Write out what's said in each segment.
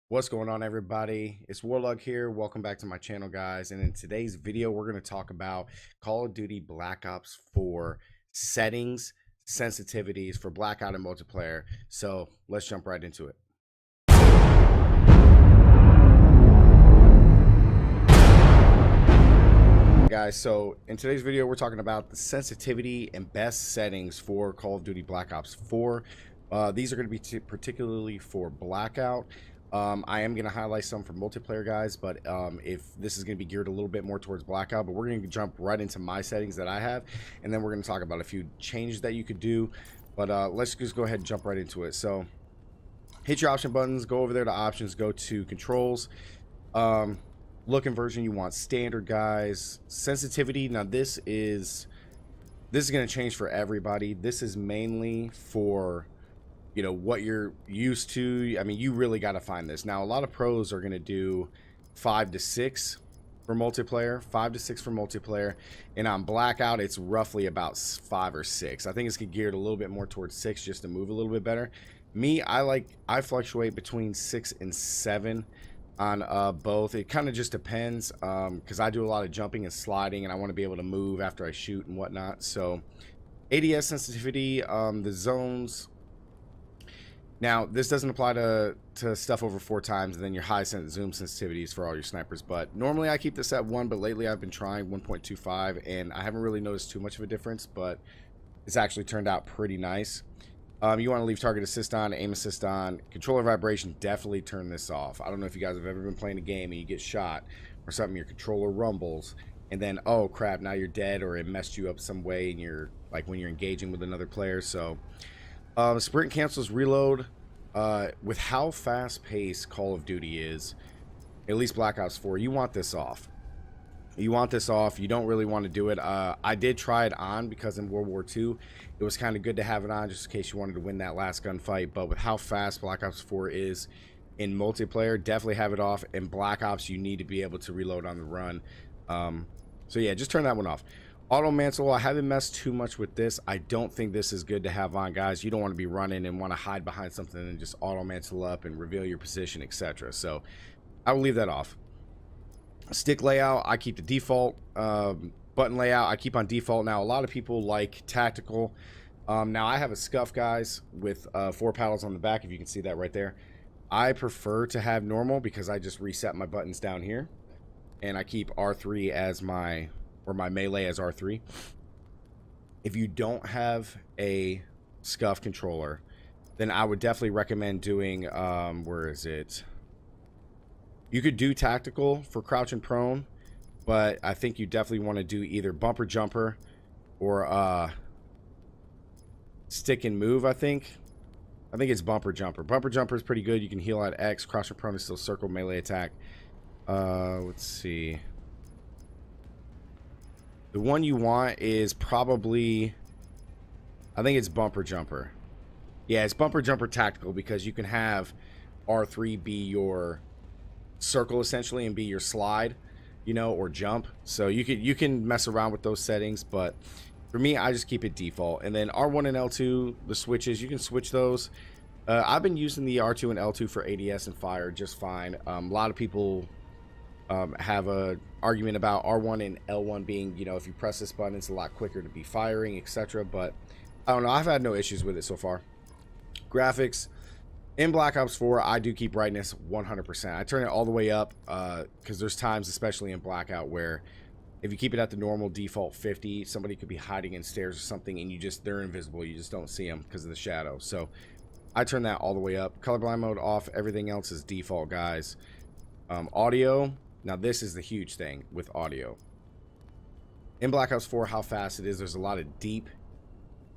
What's going on, everybody? It's Warlug here. Welcome back to my channel, guys. And in today's video, we're going to talk about Call of Duty Black Ops 4 settings, sensitivities for Blackout and multiplayer. So let's jump right into it. Guys, so in today's video, we're talking about the sensitivity and best settings for Call of Duty Black Ops 4. These are going to be particularly for Blackout. I am going to highlight some for multiplayer, guys, but if this is going to be geared a little bit more towards Blackout, but we're going to jump right into my settings that I have, and then we're going to talk about a few changes that you could do. But let's just go ahead and jump right into it. So hit your option buttons, go over there to options, go to controls. Look and version, you want standard, guys. Sensitivity, now this is going to change for everybody. This is mainly for, you know, what you're used to. I mean, you really got to find this. Now, a lot of pros are going to do 5 to 6 for multiplayer, 5 to 6 for multiplayer, and on Blackout, it's roughly about 5 or 6. I think it's geared a little bit more towards 6 just to move a little bit better. Me, I fluctuate between 6 and 7 on both. It kind of just depends, because I do a lot of jumping and sliding, and I want to be able to move after I shoot and whatnot. So ADS sensitivity, the zones. Now, this doesn't apply to stuff over 4 times, and then your high zoom sensitivities for all your snipers. But normally I keep this at 1, but lately I've been trying 1.25, and I haven't really noticed too much of a difference, but it's actually turned out pretty nice. You want to leave target assist on, aim assist on. Controller vibration, definitely turn this off. I don't know if you guys have ever been playing a game and you get shot or something, your controller rumbles, and then, oh crap, now you're dead, or it messed you up some way, and you're, like, when you're engaging with another player. So sprint cancels reload. With how fast-paced Call of Duty is, at least Black Ops 4, you want this off. You want this off. You don't really want to do it. I did try it on because in World War II, it was kind of good to have it on just in case you wanted to win that last gunfight. But with how fast Black Ops 4 is in multiplayer, definitely have it off. In Black Ops, you need to be able to reload on the run. So yeah, just turn that one off. Auto mantle, I haven't messed too much with this. I don't think this is good to have on, guys. You don't want to be running and want to hide behind something and just auto mantle up and reveal your position, etc. So I will leave that off. Stick layout, I keep the default. Button layout, I keep on default. Now, a lot of people like tactical. Now, I have a scuff, guys, with 4 paddles on the back, if you can see that right there. I prefer to have normal because I just reset my buttons down here. And I keep R3 as my melee as R3. If you don't have a scuff controller, then I would definitely recommend doing, where is it? You could do tactical for crouch and prone, but I think you definitely want to do either bumper jumper or stick and move. I think it's bumper jumper. Bumper jumper is pretty good. You can heal at X. Crouch and prone is still circle melee attack. Let's see. The one you want is probably, I think it's bumper jumper. Yeah, it's bumper jumper tactical because you can have R3 be your circle essentially and be your slide, you know, or jump. So you can mess around with those settings, but for me, I just keep it default. And then R1 and L2, the switches, you can switch those. I've been using the R2 and L2 for ADS and fire just fine. A lot of people have a argument about R1 and L1 being, you know, if you press this button, it's a lot quicker to be firing, etc. But I don't know, I've had no issues with it so far. Graphics in Black Ops 4, I do keep brightness 100%. I turn it all the way up because there's times, especially in Blackout, where if you keep it at the normal default 50, somebody could be hiding in stairs or something, and they're invisible. You just don't see them because of the shadow. So I turn that all the way up. Colorblind mode off. Everything else is default, guys. Audio. Now, this is the huge thing with audio. In Black Ops 4, how fast it is, there's a lot of deep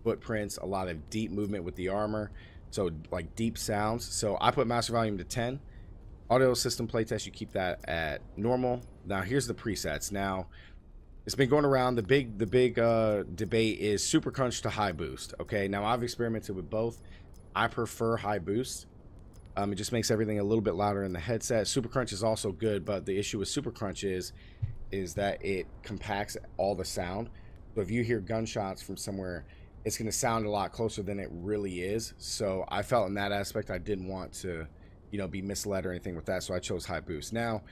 footprints, a lot of deep movement with the armor, so like deep sounds. So I put master volume to 10. Audio system playtest, you keep that at normal. Now, here's the presets. Now, it's been going around. The big debate is super crunch to high boost. Okay, now I've experimented with both. I prefer high boost. It just makes everything a little bit louder in the headset. Super crunch is also good, but the issue with super crunch is that it compacts all the sound. So if you hear gunshots from somewhere, it's going to sound a lot closer than it really is. So I felt in that aspect I didn't want to you know, be misled or anything with that. So I chose high boost. Now,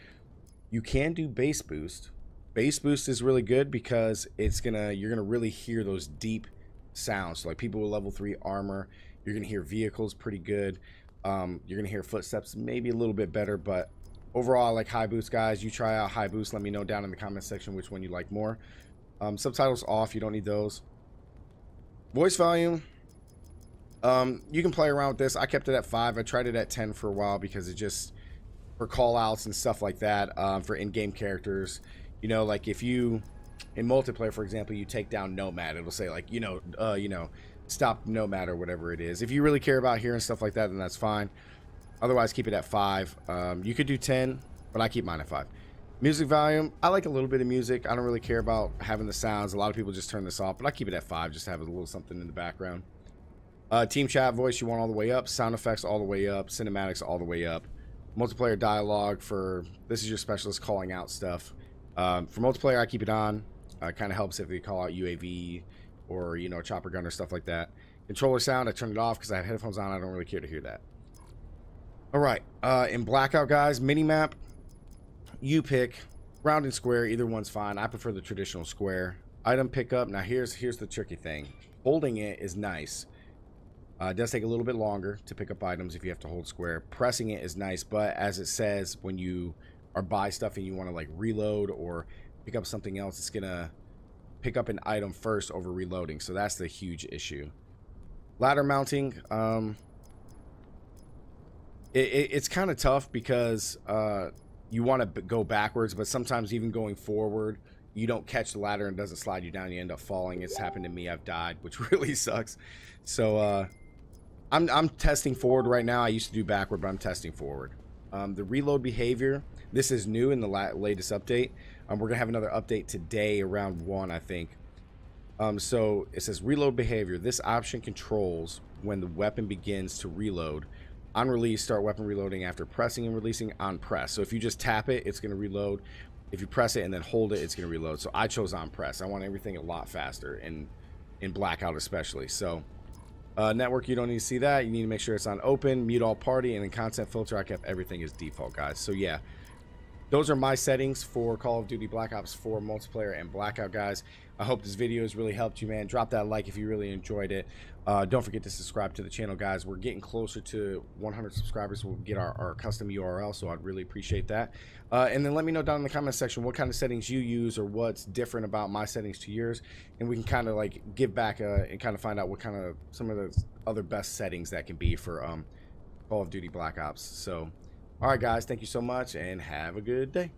you can do bass boost. Bass boost is really good because you're gonna really hear those deep sounds. So like people with level 3 armor, you're gonna hear vehicles pretty good. You're gonna hear footsteps maybe a little bit better, but overall I like high boost, guys. You try out high boost, let me know down in the comment section which one you like more. Subtitles off, you don't need those. Voice volume, you can play around with this. I kept it at 5. I tried it at 10 for a while because it just, for call outs and stuff like that, for in-game characters, you know, like if you in multiplayer, for example, you take down Nomad, it'll say like, you know, stop Nomad or whatever it is. If you really care about hearing stuff like that, then that's fine. Otherwise, keep it at 5. You could do 10, but I keep mine at 5. Music volume, I like a little bit of music. I don't really care about having the sounds. A lot of people just turn this off, but I keep it at 5 just to have a little something in the background. Team chat voice, you want all the way up. Sound effects all the way up. Cinematics all the way up. Multiplayer dialogue, for this is your specialist calling out stuff. For multiplayer, I keep it on. Kind of helps if they call out UAV or, you know, chopper gun or stuff like that. Controller sound, I turn it off because I have headphones on. I don't really care to hear that. All right, in Blackout, guys, mini-map, you pick round and square. Either one's fine. I prefer the traditional square. Item pickup. Now here's the tricky thing. Holding it is nice. It does take a little bit longer to pick up items if you have to hold square. Pressing it is nice, but as it says, when you are buy stuff and you want to like reload or pick up something else, it's gonna pick up an item first over reloading. So that's the huge issue. Ladder mounting, it's kind of tough because you want to go backwards, but sometimes even going forward, you don't catch the ladder and it doesn't slide you down. You end up falling. It's happened to me. I've died, which really sucks. So I'm testing forward right now. I used to do backward, but I'm testing forward. The reload behavior, this is new in the latest update. We're gonna have another update today around 1, I think. So it says reload behavior. This option controls when the weapon begins to reload. On release, start weapon reloading after pressing and releasing on press. So if you just tap it, it's gonna reload. If you press it and then hold it, it's gonna reload. So I chose on press. I want everything a lot faster, in Blackout especially. So network, you don't need to see that. You need to make sure it's on open, mute all party, and in content filter, I kept everything as default, guys. So yeah, those are my settings for Call of Duty Black Ops 4 multiplayer and Blackout, guys. I hope this video has really helped you, man. Drop that like if you really enjoyed it. Don't forget to subscribe to the channel, guys. We're getting closer to 100 subscribers. We'll get our custom URL, so I'd really appreciate that. And then let me know down in the comment section what kind of settings you use or what's different about my settings to yours, and we can kind of like give back and kind of find out what kind of some of the other best settings that can be for Call of Duty Black Ops. So all right, guys, thank you so much and have a good day.